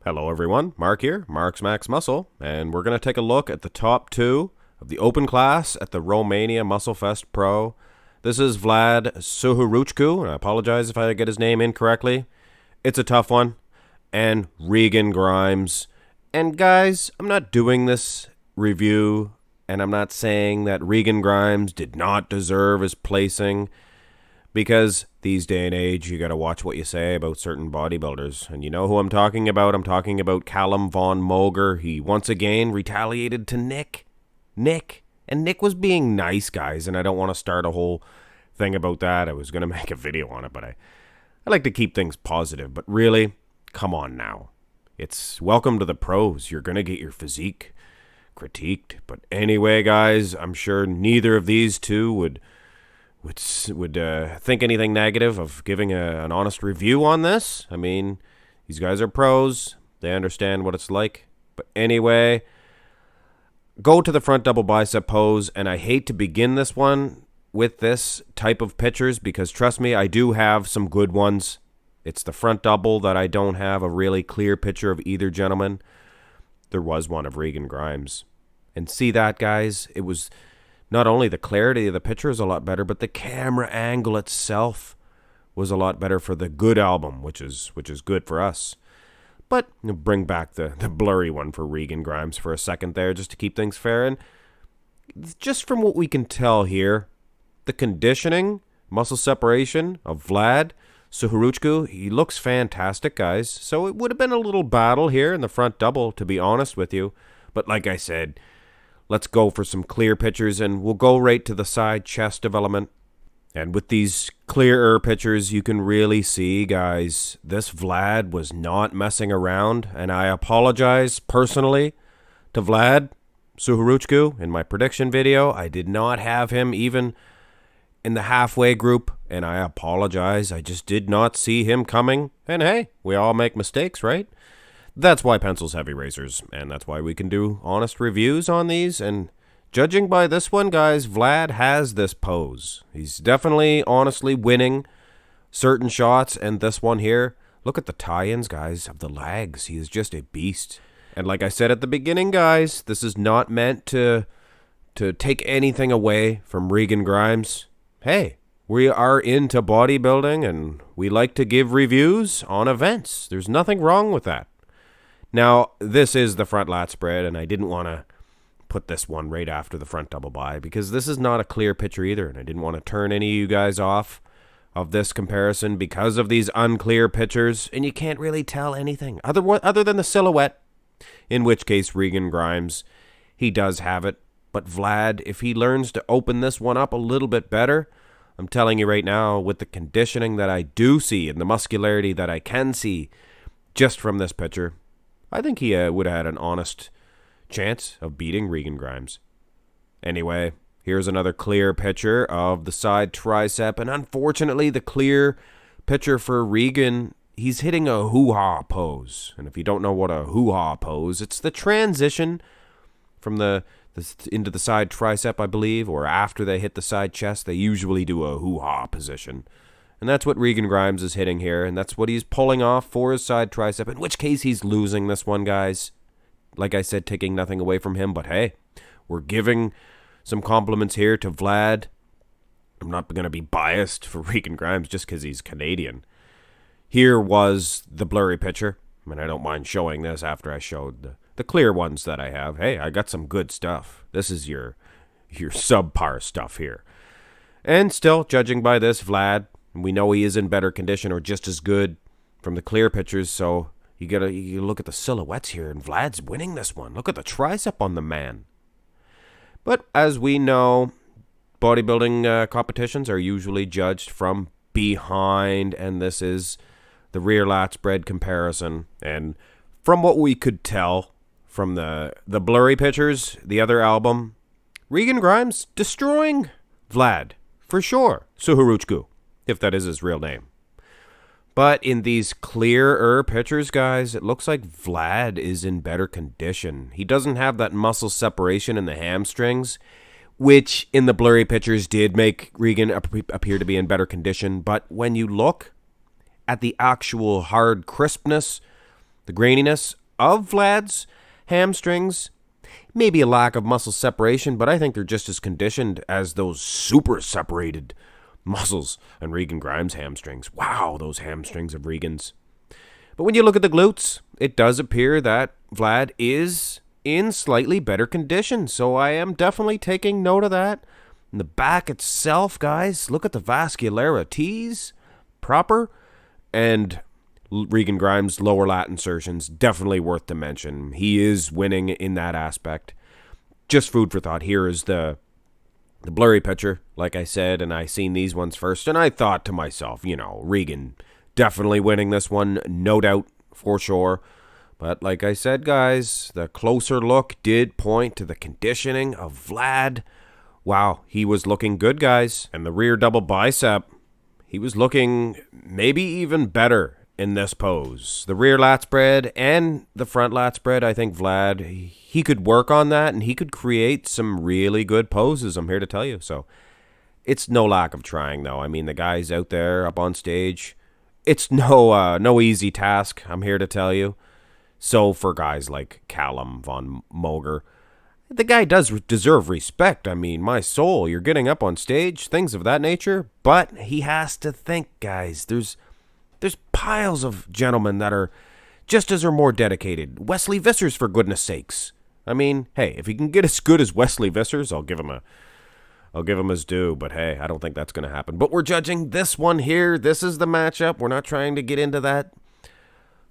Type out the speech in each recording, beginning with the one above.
Hello everyone, Mark here, Mark's Max Muscle, and we're going to take a look at the top two of the open class at the Romania Muscle Fest Pro. This is Vlad Suhoruchko, and I apologize if I get his name incorrectly. It's a tough one. And Regan Grimes. And guys, I'm not doing this review, and I'm not saying that Regan Grimes did not deserve his placing, because these day and age, you got to watch what you say about certain bodybuilders. And you know who I'm talking about? I'm talking about Callum Von Moger. He once again retaliated to Nick. And Nick was being nice, guys, and I don't want to start a whole thing about that. I was going to make a video on it, but I like to keep things positive. But really, come on now. It's welcome to the pros. You're going to get your physique critiqued. But anyway, guys, I'm sure neither of these two would think anything negative of giving an honest review on this. I mean, these guys are pros. They understand what it's like. But anyway, go to the front double bicep pose, and I hate to begin this one with this type of pictures because, trust me, I do have some good ones. It's the front double that I don't have a really clear picture of either gentleman. There was one of Regan Grimes. And see that, guys? It was not only the clarity of the picture is a lot better, but the camera angle itself was a lot better for the good album, which is good for us. But bring back the blurry one for Regan Grimes for a second there, just to keep things fair. And just from what we can tell here, the conditioning, muscle separation of Vlad Suhoruchko, he looks fantastic, guys. So it would have been a little battle here in the front double, to be honest with you. But like I said, let's go for some clear pictures, and we'll go right to the side chest development. And with these clearer pictures, you can really see, guys, this Vlad was not messing around. And I apologize personally to Vlad Suhoruchko in my prediction video. I did not have him even in the halfway group, and I apologize. I just did not see him coming. And hey, we all make mistakes, right? That's why pencil's heavy razors, and that's why we can do honest reviews on these. And judging by this one, guys, Vlad has this pose. He's definitely, honestly winning certain shots, and this one here, look at the tie-ins, guys, of the legs. He is just a beast. And like I said at the beginning, guys, this is not meant to take anything away from Regan Grimes. Hey, we are into bodybuilding, and we like to give reviews on events. There's nothing wrong with that. Now, this is the front lat spread, and I didn't want to put this one right after the front double bi because this is not a clear picture either, and I didn't want to turn any of you guys off of this comparison because of these unclear pictures, and you can't really tell anything other than the silhouette, in which case Regan Grimes, he does have it. But Vlad, if he learns to open this one up a little bit better, I'm telling you right now, with the conditioning that I do see and the muscularity that I can see just from this picture, I think he would have had an honest chance of beating Regan Grimes. Anyway, here's another clear picture of the side tricep, and unfortunately the clear picture for Regan, he's hitting a hoo-ha pose. And if you don't know what a hoo-ha pose, it's the transition from into the side tricep, I believe, or after they hit the side chest, they usually do a hoo-ha position. And that's what Regan Grimes is hitting here, and that's what he's pulling off for his side tricep, in which case he's losing this one, guys. Like I said, taking nothing away from him, but hey, we're giving some compliments here to Vlad. I'm not going to be biased for Regan Grimes just because he's Canadian. Here was the blurry picture. I mean, I don't mind showing this after I showed the clear ones that I have. Hey, I got some good stuff. This is your subpar stuff here. And still, judging by this, Vlad, we know he is in better condition or just as good from the clear pictures, so you look at the silhouettes here, and Vlad's winning this one. Look at the tricep on the man. But as we know, bodybuilding competitions are usually judged from behind, and this is the rear lat spread comparison. And from what we could tell from the blurry pictures, the other album, Regan Grimes destroying Vlad, for sure. Suhoruchko, if that is his real name. But in these clearer pictures, guys, it looks like Vlad is in better condition. He doesn't have that muscle separation in the hamstrings, which in the blurry pictures did make Regan appear to be in better condition. But when you look at the actual hard crispness The graininess of Vlad's hamstrings, maybe a lack of muscle separation, but I think they're just as conditioned as those super separated muscles on Regan Grimes' hamstrings. Wow, those hamstrings of Regan's. But when you look at the glutes, it does appear that Vlad is in slightly better condition, so I am definitely taking note of that. And the back itself, guys, look at the vascularities, proper, and Regan Grimes' lower lat insertions, definitely worth to mention. He is winning in that aspect. Just food for thought. Here is the blurry picture, like I said, and I seen these ones first, and I thought to myself, Regan definitely winning this one, no doubt, for sure. But like I said, guys, the closer look did point to the conditioning of Vlad. Wow, he was looking good, guys. And the rear double bicep, he was looking maybe even better in this pose. The rear lat spread and the front lat spread, I think Vlad, he could work on that and he could create some really good poses, I'm here to tell you. So it's no lack of trying, though. I mean, the guys out there up on stage, it's no easy task, I'm here to tell you. So for guys like Callum von Moger, the guy does deserve respect. I mean, my soul, you're getting up on stage, things of that nature. But he has to think, guys. There's piles of gentlemen that are just as or more dedicated. Wesley Vissers, for goodness sakes. I mean, hey, if he can get as good as Wesley Vissers, I'll give him his due. But hey, I don't think that's going to happen. But we're judging this one here. This is the matchup. We're not trying to get into that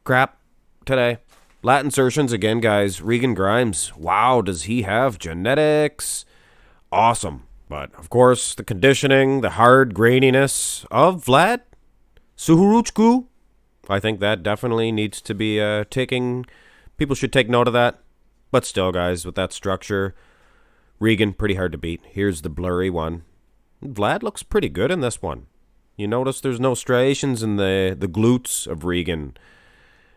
crap today. Lat insertions, again, guys. Regan Grimes, wow, does he have genetics? Awesome. But, of course, the conditioning, the hard graininess of Vlad Suhoruchko, I think that definitely needs to be people should take note of that. But still, guys, with that structure, Regan, pretty hard to beat. Here's the blurry one. Vlad looks pretty good in this one. You notice there's no striations in the glutes of Regan.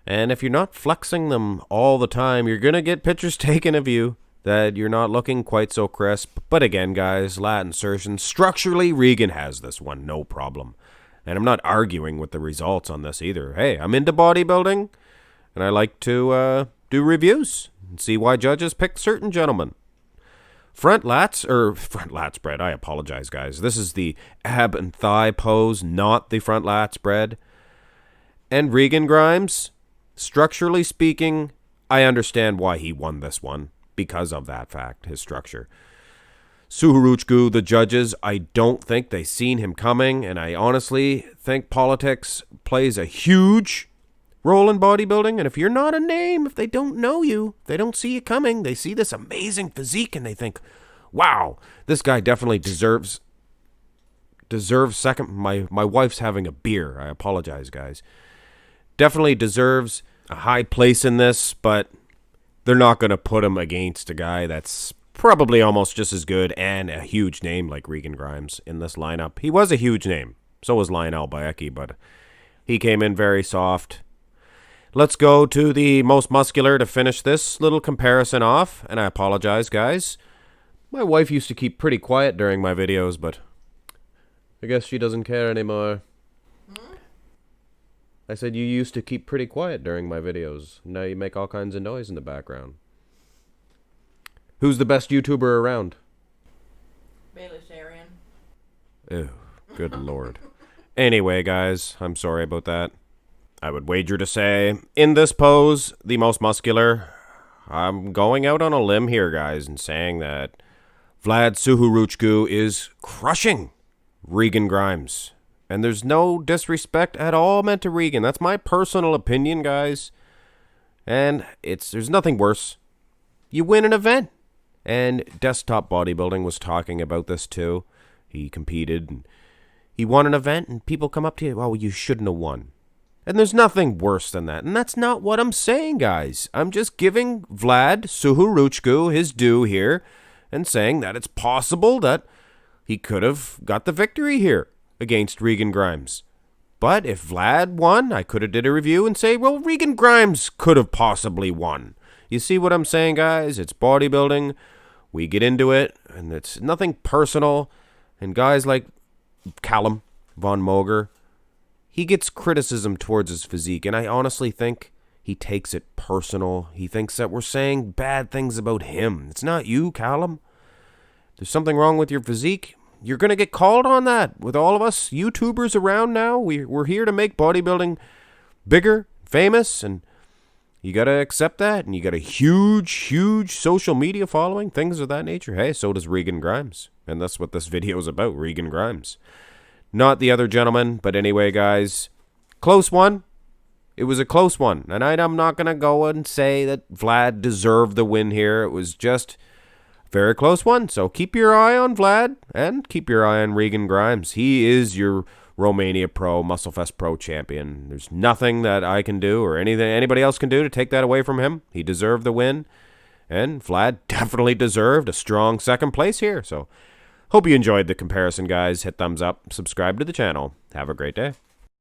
And if you're not flexing them all the time, you're going to get pictures taken of you that you're not looking quite so crisp. But again, guys, lat insertion, structurally, Regan has this one, no problem. And I'm not arguing with the results on this either. Hey, I'm into bodybuilding, and I like to do reviews and see why judges pick certain gentlemen. Front lat spread, I apologize, guys. This is the ab and thigh pose, not the front lat spread. And Regan Grimes, structurally speaking, I understand why he won this one because of that fact, his structure. Suhoruchko, the judges, I don't think they seen him coming, and I honestly think politics plays a huge role in bodybuilding. And if you're not a name, if they don't know you, they don't see you coming, they see this amazing physique and they think, wow, this guy definitely deserves second. My wife's having a beer. I apologize, guys. Definitely deserves a high place in this, but they're not going to put him against a guy that's probably almost just as good and a huge name like Regan Grimes in this lineup. He was a huge name. So was Lionel Bayeki, but he came in very soft. Let's go to the most muscular to finish this little comparison off, and I apologize, guys. My wife used to keep pretty quiet during my videos, but I guess she doesn't care anymore. I said you used to keep pretty quiet during my videos. Now you make all kinds of noise in the background. Who's the best YouTuber around? Bailey Sarian. Ew, good lord. Anyway, guys, I'm sorry about that. I would wager to say, in this pose, the most muscular, I'm going out on a limb here, guys, and saying that Vlad Suhoruchko is crushing Regan Grimes. And there's no disrespect at all meant to Regan. That's my personal opinion, guys. And there's nothing worse. You win an event. And Desktop Bodybuilding was talking about this too. He competed and he won an event and people come up to you, oh, you shouldn't have won. And there's nothing worse than that. And that's not what I'm saying, guys. I'm just giving Vlad Suhoruchko his due here and saying that it's possible that he could have got the victory here against Regan Grimes. But if Vlad won, I could have did a review and say, well, Regan Grimes could have possibly won. You see what I'm saying, guys? It's bodybuilding. We get into it, and it's nothing personal. And guys like Callum von Moger, he gets criticism towards his physique, and I honestly think he takes it personal. He thinks that we're saying bad things about him. It's not you, Callum. There's something wrong with your physique. You're going to get called on that with all of us YouTubers around now. We're here to make bodybuilding bigger, famous, and you got to accept that. And you got a huge social media following, things of that nature. Hey, so does Regan Grimes. And that's what this video is about, Regan Grimes. Not the other gentleman, but anyway, guys, close one. It was a close one. And I'm not going to go and say that Vlad deserved the win here. It was just very close one. So keep your eye on Vlad and keep your eye on Regan Grimes. He is your Romania Muscle Fest Pro champion. There's nothing that I can do or anything anybody else can do to take that away from him. He deserved the win. And Vlad definitely deserved a strong second place here. So hope you enjoyed the comparison, guys. Hit thumbs up, subscribe to the channel. Have a great day.